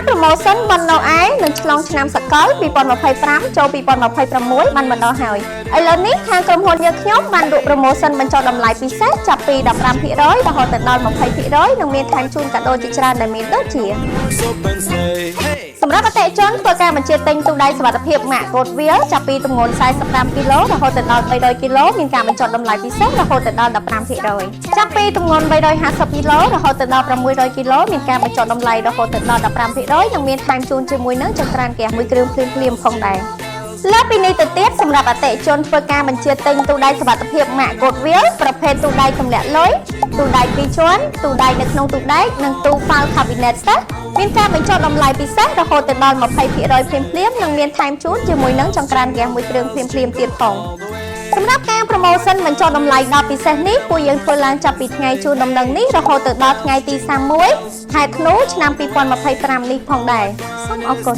promotion បណ្ណោឯនឹងឆ្លងឆ្នាំសកល2025ចូល2026បានម្ដងហើយឥឡូវនេះខាងក្រុមហ៊ុនយើងខ្ញុំបានលក់ promotion បញ្ចុះតម្លៃពិសេសចាប់ពី 15% រហូតដល់ 20% និងមានថែមជូនកាដូជាច្រើនដែលមានដូចជាសម្រាប់អតិថិជនធ្វើការបញ្ជាទិញទូដៃសុវត្ថិភាព Mac Goodwill ចាប់ពីទម្ងន់45គីឡូរហូតដល់300គីឡូមានការបញ្ចុះតម្លៃពិសេសរហូតដល់ 15% ចាប់ពីទម្ងន់350គីឡូរហូតដល់600គីឡូមានការបញ្ចុះតម្លៃរហូតដល់ 15% និងមានថែមជូនជាមួយនឹងចង្ក្រានហ្គាសមួយគ្រឿងភ្លាមៗផងដែរលើពីនេះទៅទៀតសម្រាប់អតិថិជនធ្វើការបញ្ជាទិញទូដៃសុវត្ថិភាព Mac Goodwill ប្រភេទទូដៃទម្លាក់លុយទូដៃ2ជាន់ទូដៃនៅក្នុងទូដែកនិងទូ File Cabinet Set មានការបញ្ចុះតម្លៃពិសេសរហូតដល់ 20% ភ្លាមៗនិងមានថែមជូនជាមួយនឹងចង្ក្រានហ្គាសមួយគ្រឿងភ្លាមៗទៀតផងសម្រាប់ការ promotion បញ្ចុះតម្លៃដល់ពិសេសនេះពួកយើងធ្វើឡើងចាប់ពីថ្ងៃជូនដំណឹងនេះរហូតដល់ថ្ងៃទី31ខែធ្នូឆ្នាំ2025នេះផងដែរសូមអរគុណ